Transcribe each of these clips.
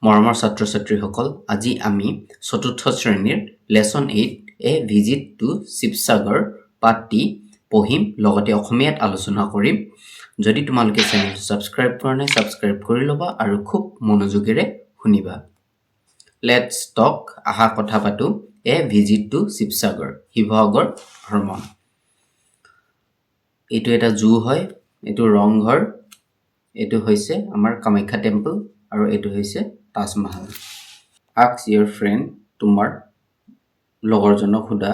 মৰমৰ ছাত্ৰ ছাত্ৰীসকল আজি আমি চতুৰ্থ শ্ৰেণীৰ lesson 8 a visit to Sivasagar পাঠটি পঢ়িম লগতে অসমীয়াত আলোচনা কৰিম যদি তোমালোকে চেনেলটো সাবস্ক্ৰাইব কৰা নাই সাবস্ক্ৰাইব কৰি লবা আৰু খুব মনোযোগেৰে শুনিবা লেটস টক আহা কথা পাতো a visit to Sivasagar Sivasagar ভ্ৰমণ এটো এটা জু হয় এটো ৰংঘৰ এটো হৈছে আমাৰ কামাখ্যা টেম্পল আৰু এটো হৈছে তাজমহল ask your friend তোমাৰ লগৰজনক খুদা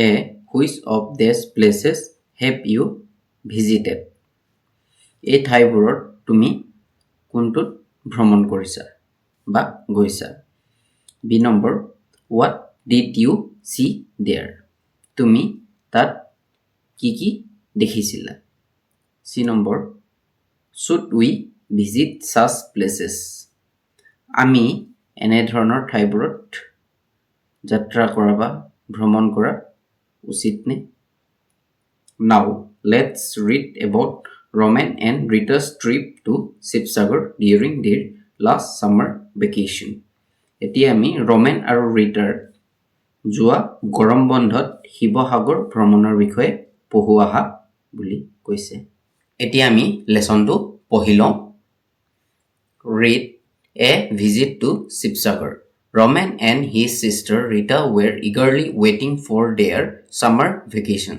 a which of these places have you visited এই ঠাইবোৰত তুমি কোনটোত ভ্ৰমণ কৰিছা বা গৈছা b number what did you see there তুমি তাত কি দেখিছিলা c number should we visit such places আমি এনে ধৰণৰ ঠাইবোৰত যাত্ৰা কৰা বা ভ্ৰমণ কৰা উচিত নে now let's read about Roman and Rita's trip to Shivsagar during their last summer vacation এতিয়া আমি Roman আৰু Ritaৰ যোৱা গৰম বন্ধত শিৱসাগৰ ভ্ৰমণৰ বিষয়ে পঢ়ুৱা বুলি কৈছে এতিয়া আমি লেসনটো পঢ়িলম read a visit to Shivsagar Roman and his sister Rita were eagerly waiting for their summer vacation.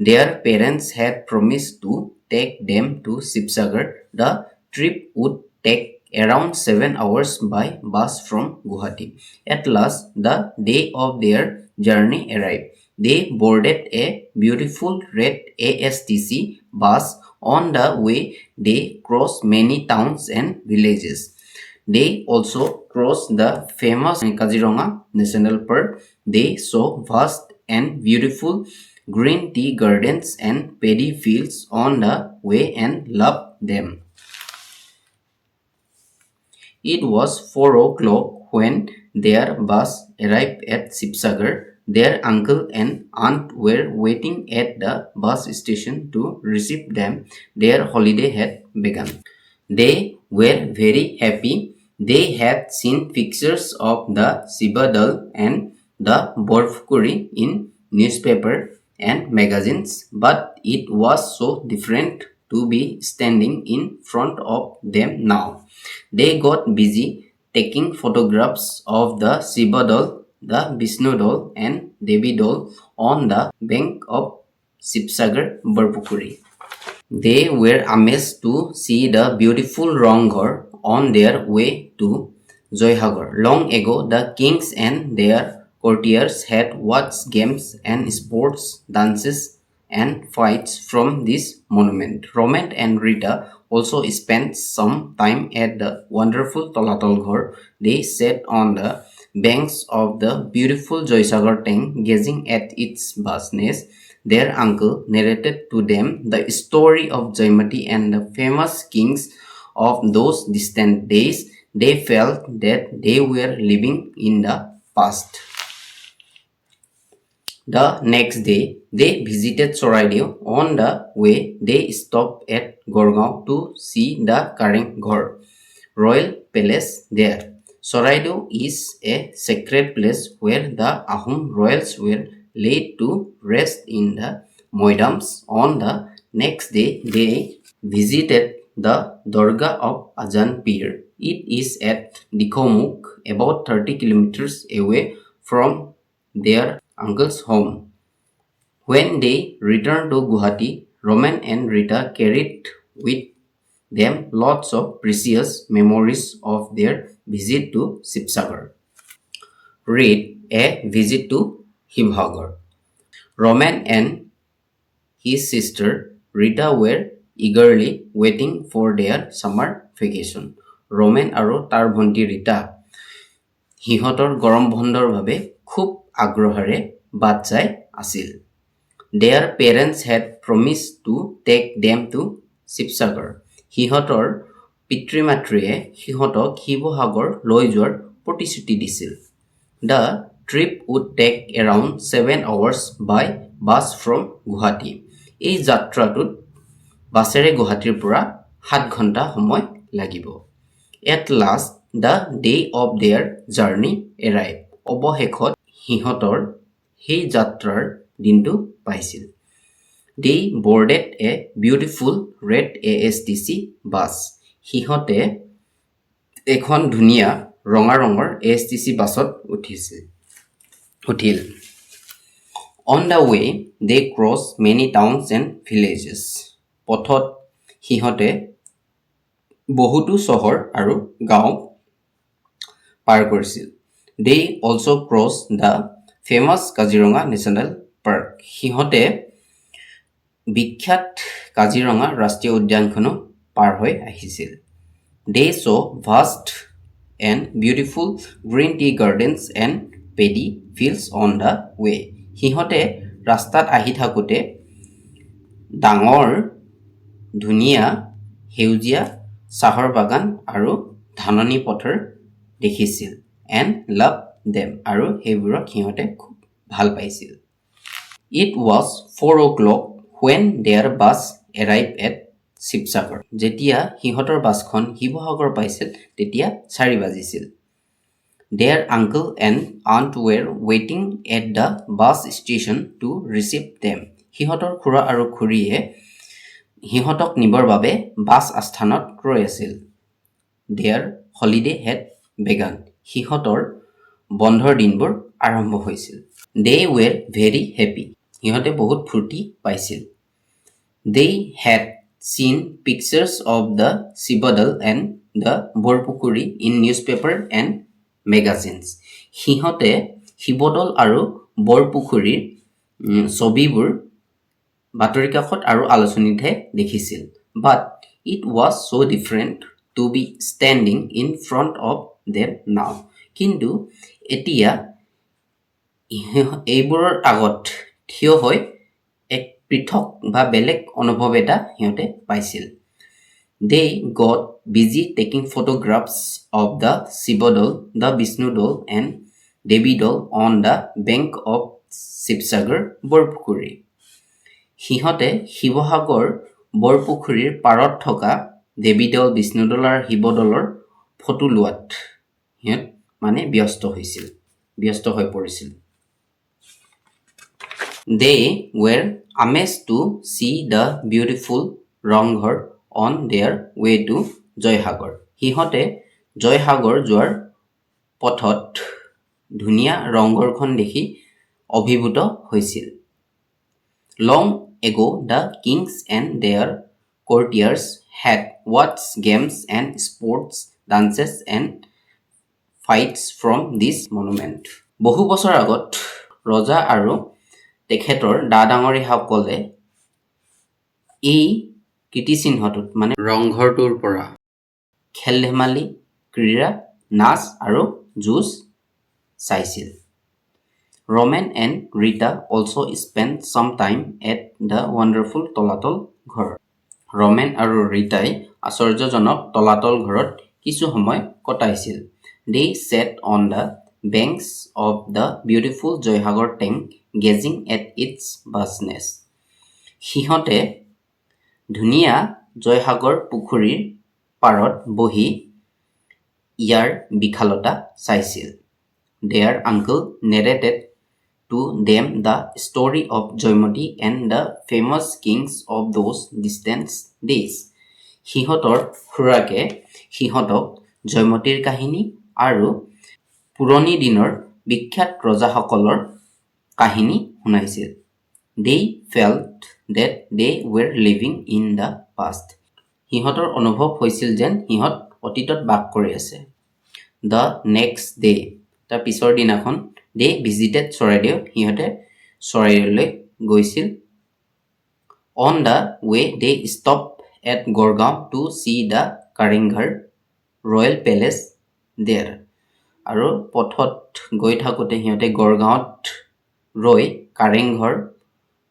Their parents had promised to take them to Shivsagar. The trip would take around 7 hours by bus from Guwahati. At last, the day of their journey arrived. They boarded a beautiful red ASTC bus. On the way, they crossed many towns and villages. They also crossed the famous Kaziranga National Park. They saw vast and beautiful green tea gardens and paddy fields on the way and loved them. It was 4 o'clock when their bus arrived at Shivsagar. Their uncle and aunt were waiting at the bus station to receive them. Their holiday had begun. They were very happy. They had seen pictures of the Sibadal and the Borfukuri in newspaper and magazines, but it was so different to be standing in front of them now. They got busy taking photographs of the Sibadal, the Vishnudal and Devidal on the bank of Shivsagar Borfukuri. They were amazed to see the beautiful Ronghor on their way to Joyhagar. Long ago, the kings and their courtiers had watched games and sports, dances and fights from this monument. Roman and Rita also spent some time at the wonderful Tolatal Ghor. They sat on the banks of the beautiful Joysagar tank, gazing at its vastness. Their uncle narrated to them the story of Jaimati and the famous kings of those distant days. They felt that they were living in the past. The next day, they visited Soraideo. On the way, they stopped at Gorgaon to see the Kareng Ghor, royal palace there. Soraideo is a sacred place where the Ahom royals were laid to rest in the Moidams. On the next day, they visited the Durga of Ajan Pir. It is at Dikhomukh, about 30 kilometers away from their uncle's home. When they returned to Guwahati, Roman and Rita carried with them lots of precious memories of their visit to Shivsagar. Read a visit to Shivsagar. Roman and his sister Rita were eagerly waiting for their summer vacation. Roman আৰু তাৰ ভন্টি ৰীতা হিহঁতৰ গৰম বন্ধৰ বাবে খুব আগ্ৰহেৰে বাট চাই আছিল Their parents had promised to take them to Shivsagar. হিহঁতৰ পিতৃ-মাতৃয়ে হিহঁতক শিৱসাগৰ লৈ যোৱাৰ প্ৰতিশ্ৰুতি দিছিল The trip would take around 7 hours by bus from Guwahati. এই যাত্ৰাটোত বাছেৰে গুৱাহাটীৰ পৰা 7 ঘণ্টা সময় লাগিব At last, the day of their journey arrived. অৱশেষত সিহঁতৰ সেই যাত্ৰাৰ দিনটো পাইছিল। They boarded a beautiful red ASTC bus. সিহঁতে এখন ধুনীয়া ৰঙা ৰঙৰ ASTC বাছত উঠিল। On the way, they crossed many towns and villages. পথত সিহঁতে বহুতো চহৰ আৰু গাঁও পাৰ কৰিছিল। They also crossed the famous Kaziranga National Park. সিহঁতে বিখ্যাত কাজিৰঙা ৰাষ্ট্ৰীয় উদ্যানখনো পাৰ হৈ আহিছিল। They saw vast and beautiful green tea gardens and paddy fields on the way. সিহঁতে ৰাস্তাত আহি থাকোঁতে ডাঙৰ ধুনীয়া সেউজীয়া চাহৰ বাগান আৰু ধাননি পথাৰ দেখিছিল and loved them আৰু সেইবোৰক সিহঁতে খুব ভাল পাইছিল। It was 4 o'clock when their bus arrived at Sivasagar. যেতিয়া সিহঁতৰ বাছখন শিৱসাগৰ পাইছিল তেতিয়া 4 বাজিছিল। Their uncle and aunt were waiting at the bus station to receive them. সিহঁতৰ খুৰা আৰু খুৰীয়ে সিহঁতক নিবৰ বাবে বাছ আস্থানত ৰৈ আছিল। Their holiday had begun. সিহঁতৰ বন্ধৰ দিনবোৰ আৰম্ভ হৈছিল। They were very happy. সিহঁতে বহুত ফূৰ্তি পাইছিল। They had seen pictures of the Shivadal and the Borpukuri in newspaper and magazines. সিহঁতে শিৱদৌল আৰু বৰপুখুৰীৰ ছবিবোৰ বাতৰি কাকত আৰু আলোচনীতহে দেখিছিল। But it was so different to be standing in front of them now. কিন্তু এতিয়া এইবোৰৰ আগত থিয় হৈ এক পৃথক বা বেলেগ অনুভৱ এটা সিহঁতে পাইছিল। They got busy taking photographs of the Shivadol, the Vishnudol and Devidol on the bank of Shivsagar Borpukuri. সিহঁতে শিৱসাগৰ বৰপুখুৰীৰ পাৰত থকা দেৱীদল বিষ্ণুদল আৰু শিৱদলৰ ফটো লোৱাত সিহঁত মানে ব্যস্ত হৈ পৰিছিল। They were amazed to see the beautiful Rang Ghar on their way to Joysagar. সিহঁতে জয়সাগৰ যোৱাৰ পথত ধুনীয়া ৰংঘৰখন দেখি অভিভূত হৈছিল। Long ago, the kings and their courtiers had watched games and sports, dances and fights from this monument. বহু বছৰ আগত ৰজা আৰু তেখেতৰ ডাঙৰীয়াসকলে এই কীৰ্তিচিহ্নটোত মানে ৰংঘৰটোৰ পৰা খেল ধেমালি, ক্ৰীড়া, নাচ আৰু যুঁজ চাইছিল। Roman and Rita also spent some time at the wonderful তলাতল ঘৰ। ৰমেন আৰু ৰীতাই আশ্চৰ্যজনক তলাতল ঘৰত কিছু সময় কটাইছিল। They sat on the banks of the beautiful Joysagar tank gazing at its vastness. সিহঁতে ধুনীয়া জয়সাগৰ পুখুৰীৰ পাৰত বহি ইয়াৰ বিশালতা চাইছিল। Their uncle narrated to them the story of Jaimati and the famous kings of those distant days. সিহঁতৰ খুৰাকে সিহঁতক জয়মতীৰ কাহিনী আৰু পুৰণি দিনৰ বিখ্যাত ৰজাসকলৰ কাহিনী শুনাইছিল। They felt that they were living in the past. সিহঁতৰ অনুভৱ হৈছিল যেন সিহঁত অতীতত বাস কৰি আছে। The next day, তাৰ পিছৰ দিনাখন they visited চৰাইদেউ। সিহঁতে চৰাইদেউলৈ গৈছিল। On the way, they stopped at Gorgaon to see the Karingghar Royal Palace there. আৰু পথত গৈ থাকোঁতে সিহঁতে গড়গাঁৱত ৰৈ কাৰেংঘৰ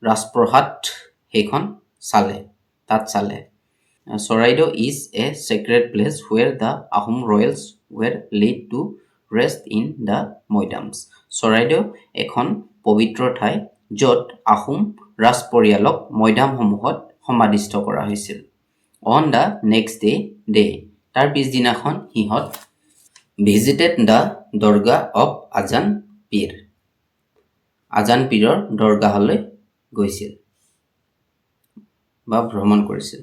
ৰাজপ্ৰসাদ সেইখন তাত চালে। Choraideau is a sacred place where the Ahom royals were laid to rest in the Moidams. Charaideo এখন পবিত্ৰ ঠাই য'ত আহোম ৰাজ পৰিয়ালক মৈদামসমূহত সমাধিস্থ কৰা হৈছিল। On the next day, তাৰ পিছদিনাখন সিহঁত visited the Dargah of Ajahn Pir. Ajahn Piror দৰগাহলৈ গৈছিল বা ভ্ৰমণ কৰিছিল।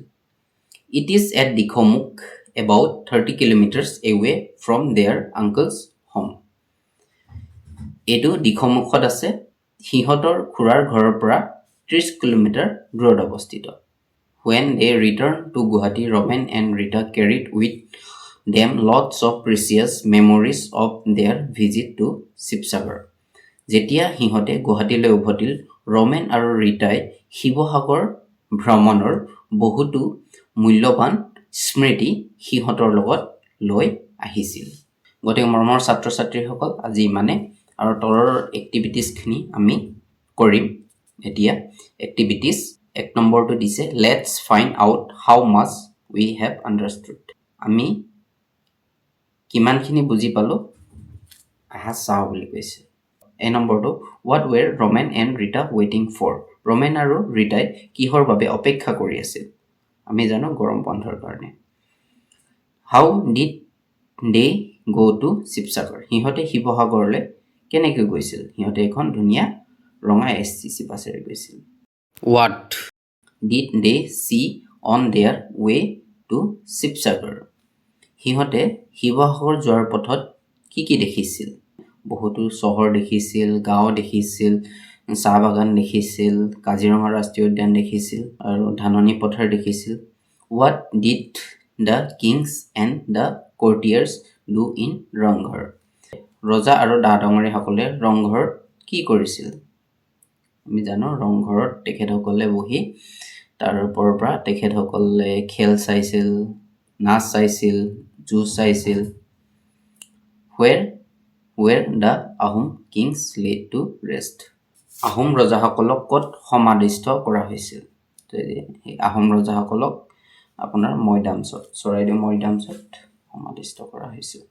It is at Dikhomukh, about 30 kilometers away from their uncle's home. এইটো দিখমুখত আছে সিহঁতৰ খুৰাৰ ঘৰৰ পৰা 30 কিলোমিটাৰ দূৰত অৱস্থিত। When they returned to Guwahati, Roman and Rita carried with them lots of precious memories of their visit to Sibsagar. যেতিয়া সিহঁতে গুৱাহাটীলৈ উভতিল, ৰমেন আৰু ৰীতাই শিৱসাগৰ ভ্ৰমণৰ বহুতো মূল্যৱান স্মৃতি সিহঁতৰ লগত লৈ আহিছিল। গতিকে মৰমৰ ছাত্ৰ ছাত্ৰীসকল আজি ইমানে আৰু তলৰ এক্টিভিটিজখিনি আমি কৰিম এতিয়া। এক্টিভিটিজ 1 নম্বৰটো দিছে let's find out how much we have understood. আমি কিমানখিনি বুজি পালোঁ আহা চাওঁ বুলি কৈছে। এই নম্বৰটো what were Romen and Rita ৱেইটিং ফৰ। ৰমেন আৰু ৰীতাই কিহৰ বাবে অপেক্ষা কৰি আছিল? আমি জানো গৰম বন্ধৰ কাৰণে। How did they go to Sivasagar. সিহঁতে শিৱসাগৰলৈ কেনেকৈ গৈছিল? সিহঁতে এখন ধুনীয়া ৰঙা STC বাছেৰে গৈছিল। What did they see on their way to Sivasagar? সিহঁতে শিৱসাগৰ যোৱাৰ পথত কি কি দেখিছিল? বহুতো চহৰ দেখিছিল, গাঁও দেখিছিল, চাহ বাগান দেখিছিল, কাজিৰঙা ৰাষ্ট্ৰীয় উদ্যান দেখিছিল আৰু ধাননি পথাৰ দেখিছিল। What did the kings and the courtiers do in Rang Ghar? ৰজা আৰু ডা ডাঙৰীয়াসকলে ৰংঘৰত কি কৰিছিল? আমি জানো ৰংঘৰত তেখেতসকলে বহি তাৰ ওপৰৰ পৰা তেখেতসকলে খেল চাইছিল, নাচ চাইছিল, যুঁজ চাইছিল। Where the Ahom kings laid to rest. Ahom ৰজাসকলক ক'ত সমাধিস্থ কৰা হৈছিল? আহোম ৰজাসকলক আপোনাৰ মৈদামচত, চৰাইদেউ মৈদামচত সমাধিস্থ কৰা হৈছিল।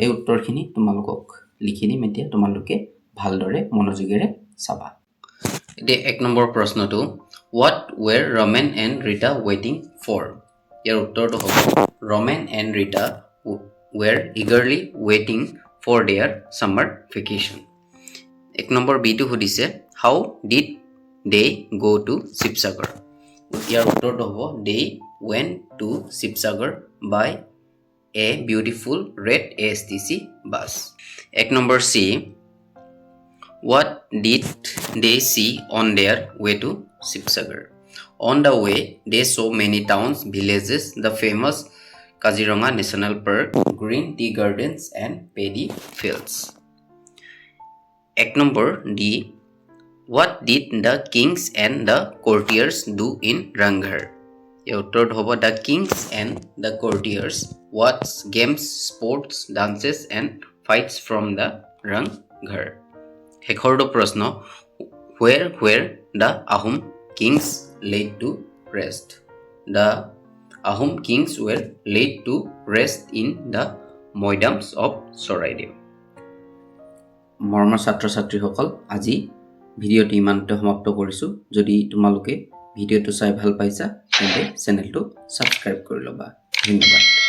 এই উত্তৰখিনি তোমালোকক লিখি দিম, এতিয়া তোমালোকে ভালদৰে মনোযোগেৰে চাবা। এতিয়া 1 নম্বৰ প্ৰশ্নটো what were Romen and Rita ৱেইটিং ফৰ। ইয়াৰ উত্তৰটো হ'ব Romen and Rita were eagerly ৱেইটিং ফৰ দেয়াৰ ছামাৰ ভেকেশ্যন। 1 নম্বৰ বিটো সুধিছে how did they go to Sivasagar. ইয়াৰ উত্তৰটো হ'ব they went to Sivasagar by a beautiful red ASTC bus. 1 number C. What did they see on their way to Sibsagar? On the way, they saw many towns, villages, the famous Kaziranga National Park, green tea gardens, and paddy fields. 1 number D. What did the kings and the courtiers do in Ranghar? উত্তৰটো হ'ব the kings and the courtiers watch games, sports, dances and fights from the Ranghar. শেষৰটো প্ৰশ্ন where the Ahom kings laid to rest. The Ahom kings were laid to rest in the Moidams of Chৰাইদেউ। মৰমৰ ছাত্ৰ ছাত্ৰীসকল আজি ভিডিঅ'টো ইমানতে সমাপ্ত কৰিছোঁ। যদি তোমালোকে ভিডিঅ'টো চাই ভাল পাইছা তেন্তে চেনেলটো ছাবস্ক্ৰাইব কৰি ল'বা। ধন্যবাদ।